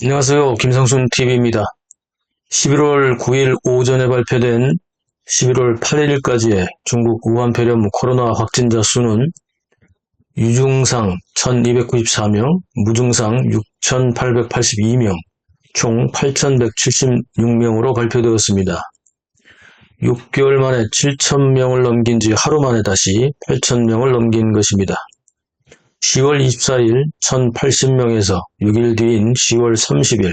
안녕하세요. 김성순 TV입니다. 11월 9일 오전에 발표된 11월 8일까지의 중국 우한 폐렴 코로나 확진자 수는 유증상 1294명, 무증상 6882명, 총 8176명으로 발표되었습니다. 6개월 만에 7000명을 넘긴 지 하루 만에 다시 8000명을 넘긴 것입니다. 10월 24일 1080명에서 6일 뒤인 10월 30일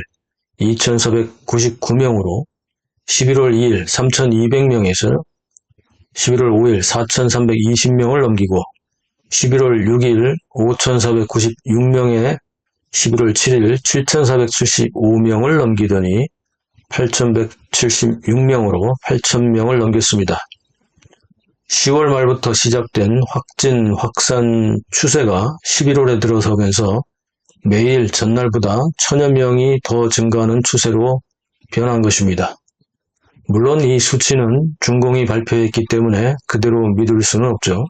2499명으로 11월 2일 3200명에서 11월 5일 4320명을 넘기고 11월 6일 5496명에 11월 7일 7475명을 넘기더니 8176명으로 8000명을 넘겼습니다. 10월 말부터 시작된 확산 추세가 11월에 들어서면서 매일 전날보다 1000여 명이 더 증가하는 추세로 변한 것입니다. 물론 이 수치는 중공이 발표했기 때문에 그대로 믿을 수는 없죠.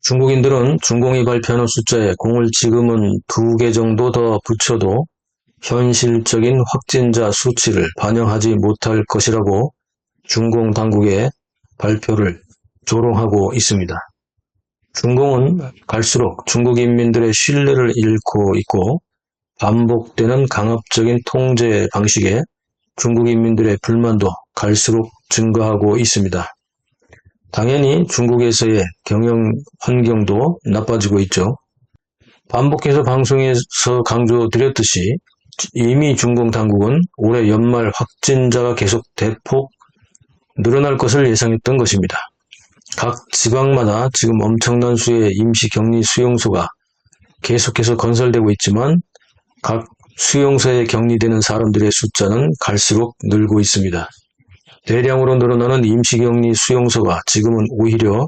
중국인들은 중공이 발표하는 숫자에 공을 지금은 2개 정도 더 붙여도 현실적인 확진자 수치를 반영하지 못할 것이라고 중공 당국의 발표를 조롱하고 있습니다. 중공은 갈수록 중국 인민들의 신뢰를 잃고 있고 반복되는 강압적인 통제 방식에 중국 인민들의 불만도 갈수록 증가하고 있습니다. 당연히 중국에서의 경영 환경도 나빠지고 있죠. 반복해서 방송에서 강조드렸듯이 이미 중공 당국은 올해 연말 확진자가 계속 대폭 늘어날 것을 예상했던 것입니다. 각 지방마다 지금 엄청난 수의 임시격리 수용소가 계속해서 건설되고 있지만 각 수용소에 격리되는 사람들의 숫자는 갈수록 늘고 있습니다. 대량으로 늘어나는 임시격리 수용소가 지금은 오히려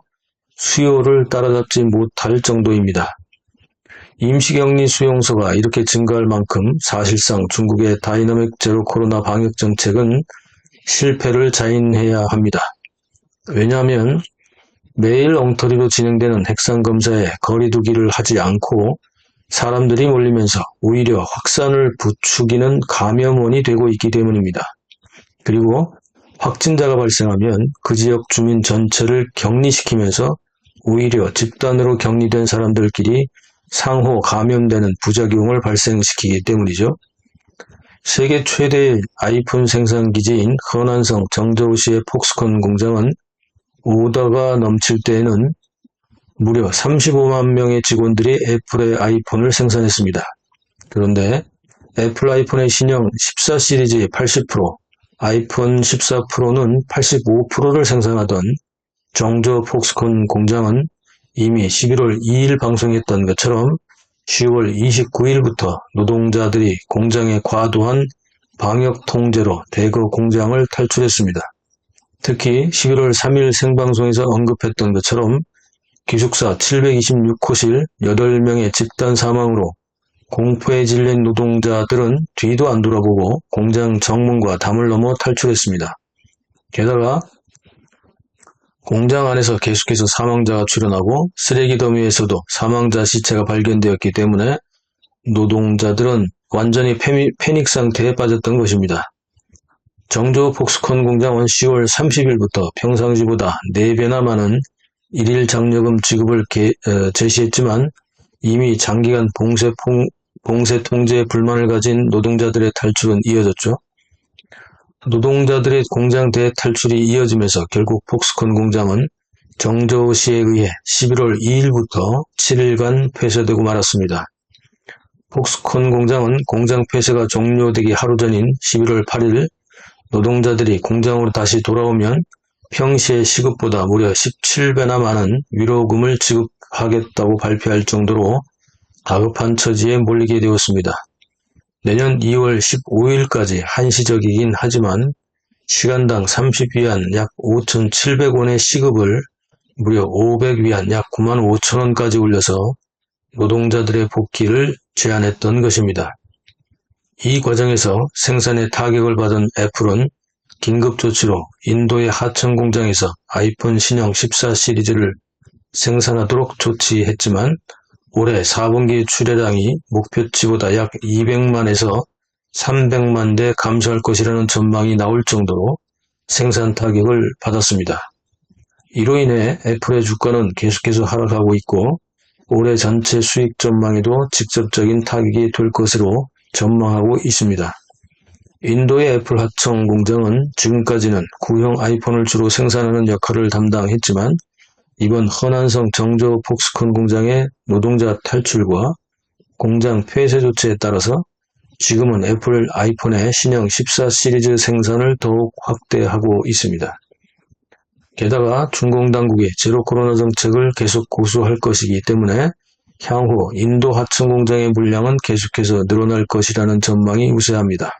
수요를 따라잡지 못할 정도입니다. 임시격리 수용소가 이렇게 증가할 만큼 사실상 중국의 다이나믹 제로 코로나 방역 정책은 실패를 자인해야 합니다. 왜냐하면 매일 엉터리로 진행되는 핵상검사에 거리두기를 하지 않고 사람들이 몰리면서 오히려 확산을 부추기는 감염원이 되고 있기 때문입니다. 그리고 확진자가 발생하면 그 지역 주민 전체를 격리시키면서 오히려 집단으로 격리된 사람들끼리 상호 감염되는 부작용을 발생시키기 때문이죠. 세계 최대의 아이폰 생산 기지인河南省 정저우시의 폭스콘 공장은 오더가 넘칠 때에는 무려 35만 명의 직원들이 애플의 아이폰을 생산했습니다. 그런데 애플 아이폰의 신형 14 시리즈의 80%, 아이폰 14 프로는 85%를 생산하던 정저 폭스콘 공장은 이미 11월 2일 방송했던 것처럼 10월 29일부터 노동자들이 공장의 과도한 방역 통제로 대거 공장을 탈출했습니다. 특히 11월 3일 생방송에서 언급했던 것처럼 기숙사 726호실 8명의 집단 사망으로 공포에 질린 노동자들은 뒤도 안 돌아보고 공장 정문과 담을 넘어 탈출했습니다. 게다가 공장 안에서 계속해서 사망자가 출현하고 쓰레기 더미에서도 사망자 시체가 발견되었기 때문에 노동자들은 완전히 패닉 상태에 빠졌던 것입니다. 정저 폭스콘 공장은 10월 30일부터 평상시보다 4배나 많은 일일 장려금 지급을 제시했지만 이미 장기간 봉쇄 통제에 불만을 가진 노동자들의 탈출은 이어졌죠. 노동자들의 공장 대탈출이 이어지면서 결국 폭스콘 공장은 정저우시에 의해 11월 2일부터 7일간 폐쇄되고 말았습니다. 폭스콘 공장은 공장 폐쇄가 종료되기 하루 전인 11월 8일 노동자들이 공장으로 다시 돌아오면 평시의 시급보다 무려 17배나 많은 위로금을 지급하겠다고 발표할 정도로 다급한 처지에 몰리게 되었습니다. 내년 2월 15일까지 한시적이긴 하지만 시간당 30위안 약 5,700원의 시급을 무려 500위안 약 95,000원까지 올려서 노동자들의 복귀를 제안했던 것입니다. 이 과정에서 생산에 타격을 받은 애플은 긴급조치로 인도의 하청 공장에서 아이폰 신형 14 시리즈를 생산하도록 조치했지만 올해 4분기 출하량이 목표치보다 약 200만에서 300만 대 감소할 것이라는 전망이 나올 정도로 생산 타격을 받았습니다. 이로 인해 애플의 주가는 계속해서 하락하고 있고 올해 전체 수익 전망에도 직접적인 타격이 될 것으로 전망하고 있습니다. 인도의 애플 하청 공장은 지금까지는 구형 아이폰을 주로 생산하는 역할을 담당했지만 이번 허난성 정저 폭스콘 공장의 노동자 탈출과 공장 폐쇄 조치에 따라서 지금은 애플 아이폰의 신형 14 시리즈 생산을 더욱 확대하고 있습니다. 게다가 중공 당국이 제로 코로나 정책을 계속 고수할 것이기 때문에 향후 인도 하청 공장의 물량은 계속해서 늘어날 것이라는 전망이 우세합니다.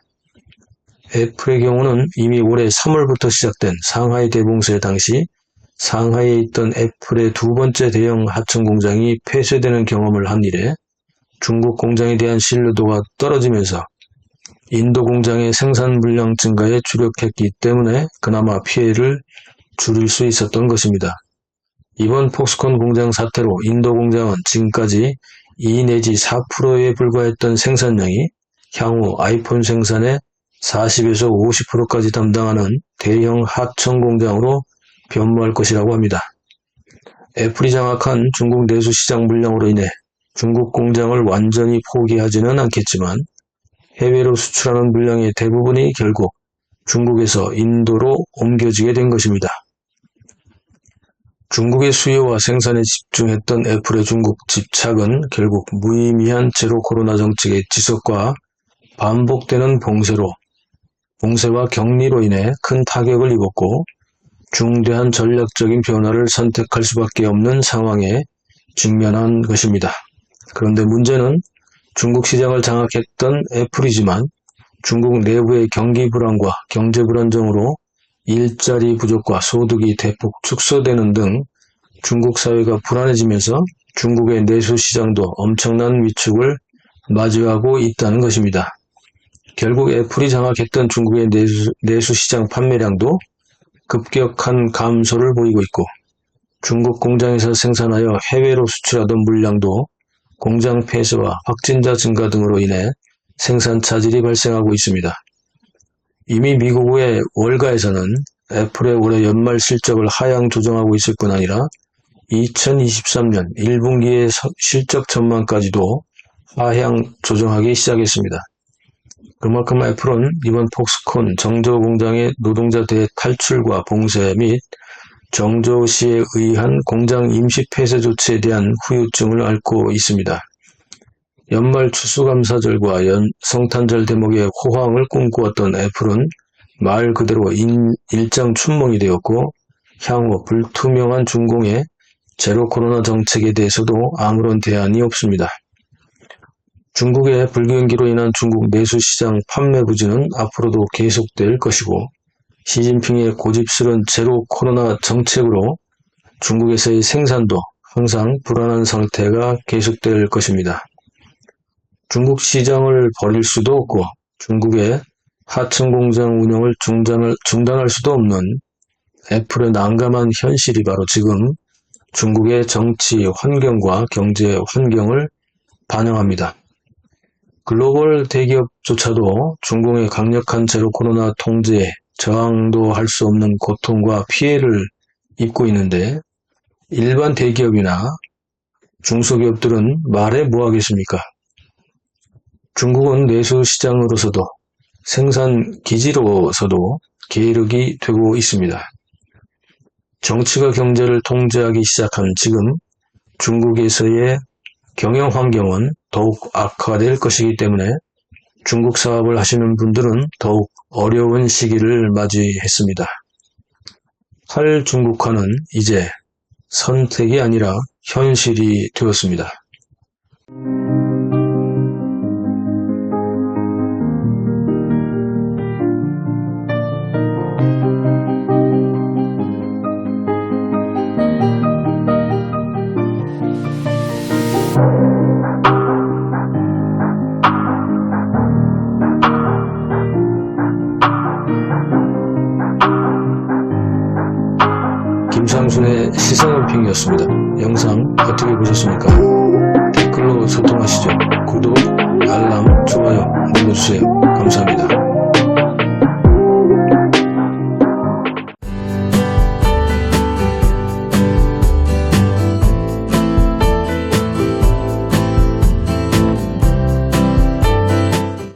애플의 경우는 이미 올해 3월부터 시작된 상하이 대봉쇄 당시 상하이에 있던 애플의 두 번째 대형 하청 공장이 폐쇄되는 경험을 한 이래 중국 공장에 대한 신뢰도가 떨어지면서 인도 공장의 생산 물량 증가에 주력했기 때문에 그나마 피해를 줄일 수 있었던 것입니다. 이번 폭스콘 공장 사태로 인도 공장은 지금까지 2 내지 4%에 불과했던 생산량이 향후 아이폰 생산의 40에서 50%까지 담당하는 대형 하청 공장으로 변모할 것이라고 합니다. 애플이 장악한 중국 내수 시장 물량으로 인해 중국 공장을 완전히 포기하지는 않겠지만 해외로 수출하는 물량의 대부분이 결국 중국에서 인도로 옮겨지게 된 것입니다. 중국의 수요와 생산에 집중했던 애플의 중국 집착은 결국 무의미한 제로 코로나 정책의 지속과 반복되는 봉쇄와 격리로 인해 큰 타격을 입었고 중대한 전략적인 변화를 선택할 수밖에 없는 상황에 직면한 것입니다. 그런데 문제는 중국 시장을 장악했던 애플이지만 중국 내부의 경기 불안과 경제 불안정으로 일자리 부족과 소득이 대폭 축소되는 등 중국 사회가 불안해지면서 중국의 내수 시장도 엄청난 위축을 맞이하고 있다는 것입니다. 결국 애플이 장악했던 중국의 내수 시장 판매량도 급격한 감소를 보이고 있고 중국 공장에서 생산하여 해외로 수출하던 물량도 공장 폐쇄와 확진자 증가 등으로 인해 생산 차질이 발생하고 있습니다. 이미 미국의 월가에서는 애플의 올해 연말 실적을 하향 조정하고 있을 뿐 아니라 2023년 1분기의 실적 전망까지도 하향 조정하기 시작했습니다. 그만큼 애플은 이번 폭스콘 정저 공장의 노동자 대탈출과 봉쇄 및 정저 시에 의한 공장 임시 폐쇄 조치에 대한 후유증을 앓고 있습니다. 연말 추수감사절과 성탄절 대목의 호황을 꿈꾸었던 애플은 말 그대로 일장 춘몽이 되었고 향후 불투명한 중공의 제로 코로나 정책에 대해서도 아무런 대안이 없습니다. 중국의 불경기로 인한 중국 내수시장 판매 부진은 앞으로도 계속될 것이고 시진핑의 고집스런 제로 코로나 정책으로 중국에서의 생산도 항상 불안한 상태가 계속될 것입니다. 중국 시장을 버릴 수도 없고 중국의 하청 공장 운영을 중단할 수도 없는 애플의 난감한 현실이 바로 지금 중국의 정치 환경과 경제 환경을 반영합니다. 글로벌 대기업조차도 중국의 강력한 제로 코로나 통제에 저항도 할 수 없는 고통과 피해를 입고 있는데 일반 대기업이나 중소기업들은 말해 뭐하겠습니까? 중국은 내수 시장으로서도 생산 기지로서도 계륵이 되고 있습니다. 정치가 경제를 통제하기 시작한 지금 중국에서의 경영 환경은 더욱 악화될 것이기 때문에 중국 사업을 하시는 분들은 더욱 어려운 시기를 맞이했습니다. 탈중국화는 이제 선택이 아니라 현실이 되었습니다. 김상순의 시선논평이었습니다. 영상 어떻게 보셨습니까?